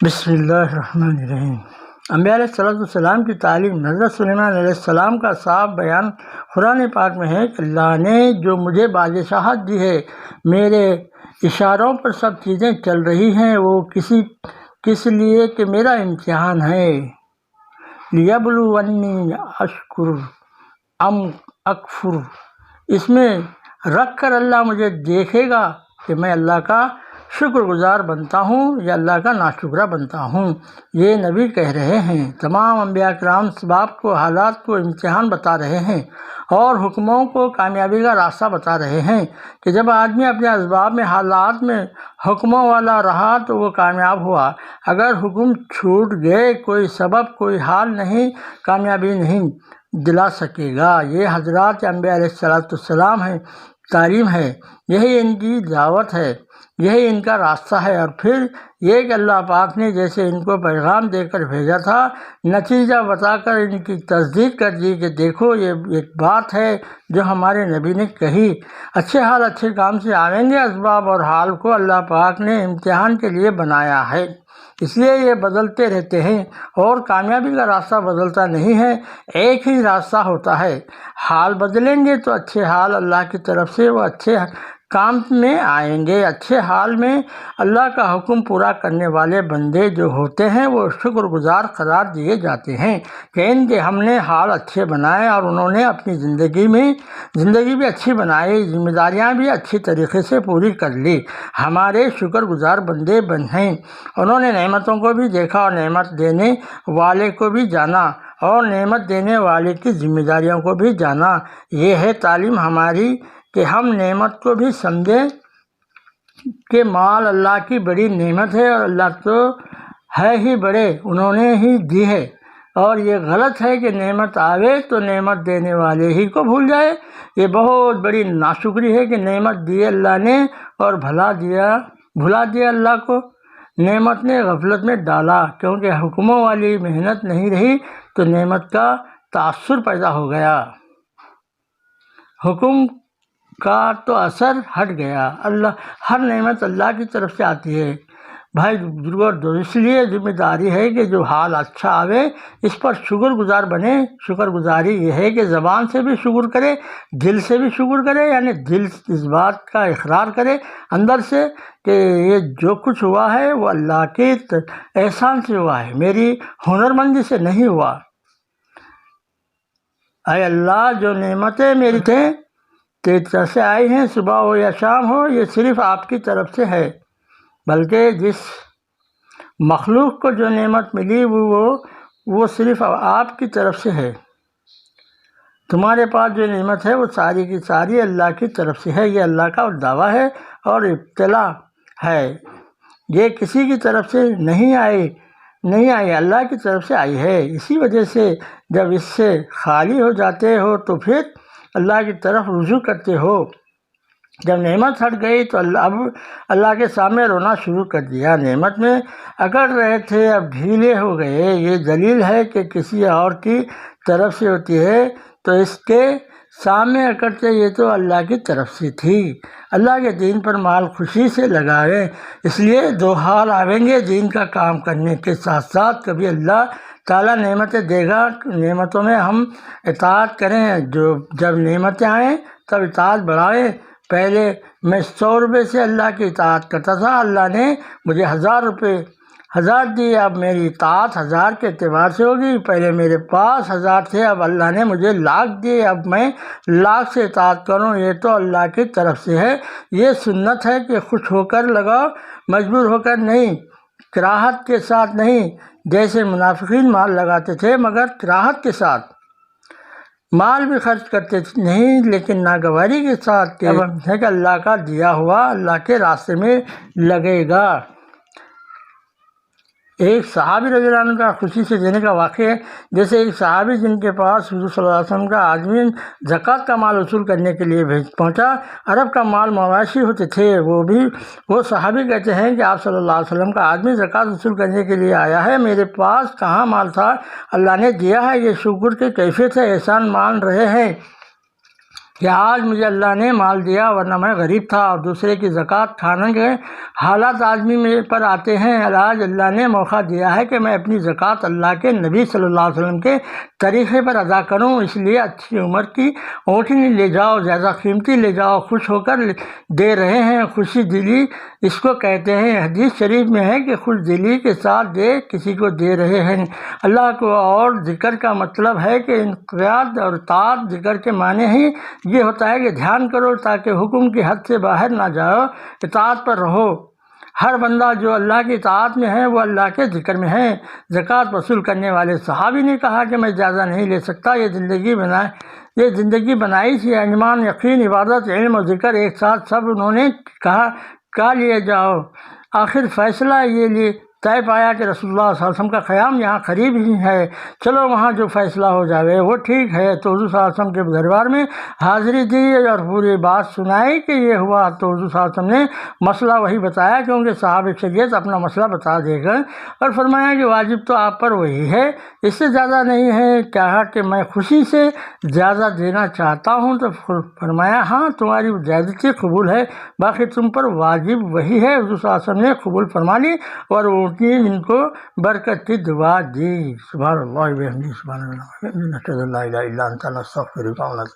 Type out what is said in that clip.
بسم اللہ الرحمن الرحیم۔ انبیاء علیہ السلام کی تعلیم حضرت سلیمان علیہ السلام کا صاف بیان قرآن پاک میں ہے کہ اللہ نے جو مجھے بادشاہت دی ہے، میرے اشاروں پر سب چیزیں چل رہی ہیں، وہ کس لیے کہ میرا امتحان ہے۔ لیبلونی اشکر ام اکفر، اس میں رکھ کر اللہ مجھے دیکھے گا کہ میں اللہ کا شکر گزار بنتا ہوں یا اللہ کا ناشکرہ بنتا ہوں۔ یہ نبی کہہ رہے ہیں۔ تمام انبیاء کرام اسباب کو، حالات کو امتحان بتا رہے ہیں اور حکموں کو کامیابی کا راستہ بتا رہے ہیں کہ جب آدمی اپنے اسباب میں، حالات میں حکموں والا رہا تو وہ کامیاب ہوا۔ اگر حکم چھوٹ گئے، کوئی سبب، کوئی حال نہیں، کامیابی نہیں دلا سکے گا۔ یہ حضرات انبیاء علیہ السلام ہیں، تعلیم ہے، یہی ان کی دعوت ہے، یہی ان کا راستہ ہے۔ اور پھر یہ کہ اللہ پاک نے جیسے ان کو پیغام دے کر بھیجا تھا، نتیجہ بتا کر ان کی تصدیق کر دی کہ دیکھو یہ ایک بات ہے جو ہمارے نبی نے کہی۔ اچھے حال اچھے کام سے آئیں گے۔ اسباب اور حال کو اللہ پاک نے امتحان کے لیے بنایا ہے، اس لیے یہ بدلتے رہتے ہیں اور کامیابی کا راستہ بدلتا نہیں ہے، ایک ہی راستہ ہوتا ہے۔ حال بدلیں گے تو اچھے حال اللہ کی طرف سے وہ اچھے کام میں آئیں گے۔ اچھے حال میں اللہ کا حکم پورا کرنے والے بندے جو ہوتے ہیں وہ شکر گزار قرار دیے جاتے ہیں کہ ان کے ہم نے حال اچھے بنائے اور انہوں نے اپنی زندگی بھی اچھی بنائی، ذمہ داریاں بھی اچھی طریقے سے پوری کر لی، ہمارے شکر گزار بندے ہیں۔ انہوں نے نعمتوں کو بھی دیکھا اور نعمت دینے والے کو بھی جانا اور نعمت دینے والے کی ذمہ داریوں کو بھی جانا۔ یہ ہے تعلیم ہماری کہ ہم نعمت کو بھی سمجھیں کہ مال اللہ کی بڑی نعمت ہے اور اللہ تو ہے ہی بڑے، انہوں نے ہی دی ہے، اور یہ غلط ہے کہ نعمت آوے تو نعمت دینے والے ہی کو بھول جائے۔ یہ بہت بڑی ناشکری ہے کہ نعمت دی اللہ نے اور بھلا دیا اللہ کو۔ نعمت نے غفلت میں ڈالا، کیونکہ حکموں والی محنت نہیں رہی تو نعمت کا تاثر پیدا ہو گیا، حکم کا تو اثر ہٹ گیا۔ ہر نعمت اللہ کی طرف سے آتی ہے بھائی بزرگوں، اس لیے ذمہ داری ہے کہ جو حال اچھا آوے اس پر شکر گزار بنے۔ شکر گزاری یہ ہے کہ زبان سے بھی شکر کرے، دل سے بھی شکر کرے، یعنی دل اس بات کا اقرار کرے اندر سے کہ یہ جو کچھ ہوا ہے وہ اللہ کے احسان سے ہوا ہے، میری ہنرمندی سے نہیں ہوا۔ اے اللہ، جو نعمتیں میری تھیں تیری طرف سے آئی ہیں، صبح ہو یا شام ہو، یہ صرف آپ کی طرف سے ہے، بلکہ جس مخلوق کو جو نعمت ملی وہ صرف آپ کی طرف سے ہے۔ تمہارے پاس جو نعمت ہے وہ ساری کی ساری اللہ کی طرف سے ہے۔ یہ اللہ کا دعویٰ ہے اور ابتلا ہے، یہ کسی کی طرف سے نہیں آئی، اللہ کی طرف سے آئی ہے۔ اسی وجہ سے جب اس سے خالی ہو جاتے ہو تو پھر اللہ کی طرف رجوع کرتے ہو۔ جب نعمت ہٹ گئی تو اب اللہ کے سامنے رونا شروع کر دیا۔ نعمت میں اکڑ رہے تھے، اب ڈھیلے ہو گئے۔ یہ دلیل ہے کہ کسی اور کی طرف سے ہوتی ہے تو اس کے سامنے اکڑتے، یہ تو اللہ کی طرف سے تھی۔ اللہ کے دین پر مال خوشی سے لگاویں۔ اس لیے دو حال آئیں گے دین کا کام کرنے کے ساتھ ساتھ، کبھی اللہ تعالیٰ نعمتیں دے گا، نعمتوں میں ہم اطاعت کریں، جب نعمتیں آئیں تب اطاعت بڑھائیں۔ پہلے میں 100 روپے سے اللہ کی اطاعت کرتا تھا، اللہ نے مجھے 1000 دی، اب میری اطاعت 1000 کے اعتبار سے ہوگی۔ پہلے میرے پاس 1000 تھے، اب اللہ نے مجھے 1,00,000 دیے، اب میں 1,00,000 سے اطاعت کروں۔ یہ تو اللہ کی طرف سے ہے۔ یہ سنت ہے کہ خوش ہو کر لگاؤ، مجبور ہو کر نہیں، کراہت کے ساتھ نہیں، جیسے منافقین مال لگاتے تھے مگر کراہت کے ساتھ۔ مال بھی خرچ کرتے نہیں لیکن ناگواری کے ساتھ کہ اللہ کا دیا ہوا اللہ کے راستے میں لگے گا۔ ایک صحابی رضی اللہ عنہ کا خوشی سے دینے کا واقعہ ہے۔ جیسے ایک صحابی جن کے پاس حضور صلی اللہ علیہ وسلم کا آدمی زکوٰۃ کا مال وصول کرنے کے لیے پہنچا۔ عرب کا مال مواشی ہوتے تھے، وہ صحابی کہتے ہیں کہ آپ صلی اللہ علیہ وسلم کا آدمی زکوٰۃ وصول کرنے کے لیے آیا ہے، میرے پاس کہاں مال تھا، اللہ نے دیا ہے، یہ شکر کی کیفیت ہے، احسان مان رہے ہیں۔ کہ آج مجھے اللہ نے مال دیا ورنہ میں غریب تھا، اور دوسرے کی زکوٰۃ کھانے کے حالات آدمی میرے پر آتے ہیں۔ آج اللہ نے موقع دیا ہے کہ میں اپنی زکوٰۃ اللہ کے نبی صلی اللہ علیہ وسلم کے طریقے پر ادا کروں، اس لیے اچھی عمر کی اونٹنی لے جاؤ، زیادہ قیمتی لے جاؤ، خوش ہو کر دے رہے ہیں۔ خوشی دلی اس کو کہتے ہیں۔ حدیث شریف میں ہے کہ خوش دلی کے ساتھ کسی کو دے رہے ہیں اللہ کو۔ اور ذکر کا مطلب ہے کہ انقیاد اور اطاعت۔ ذکر کے معنی ہی یہ ہوتا ہے کہ دھیان کرو تاکہ حکم کی حد سے باہر نہ جاؤ، اطاعت پر رہو۔ ہر بندہ جو اللہ کی اطاعت میں ہے وہ اللہ کے ذکر میں ہے۔ زکوٰۃ وصول کرنے والے صحابی نے کہا کہ میں اجازہ نہیں لے سکتا، یہ زندگی بنائی تھی۔ ایمان، یقین، عبادت، علم اور ذکر ایک ساتھ سب انہوں نے کہا لیے جاؤ۔ آخر فیصلہ یہ طے پایا کہ رسول اللہ صلی اللہ علیہ وسلم کا قیام یہاں قریب ہی ہے، چلو وہاں جو فیصلہ ہو جاوے وہ ٹھیک ہے۔ تو حضور صلی اللہ علیہ وسلم کے دربار میں حاضری دی اور پوری بات سنائی کہ یہ ہوا۔ تو حضور صلی اللہ علیہ وسلم نے مسئلہ وہی بتایا، کیونکہ صاحب شریعت اپنا مسئلہ بتا دے گا، اور فرمایا کہ واجب تو آپ پر وہی ہے، اس سے زیادہ نہیں ہے۔ کہا کہ میں خوشی سے زیادہ دینا چاہتا ہوں، تو فرمایا ہاں تمہاری زیادتی قبول ہے، باقی تم پر واجب وہی ہے۔ حضور صلی اللہ علیہ وسلم نے قبول فرما لی اور ان کو برکت کی دعا دی۔ سبحان اللہ و بحمدہ، سبحان اللہ، لا الہ الا انت، نستغفرک۔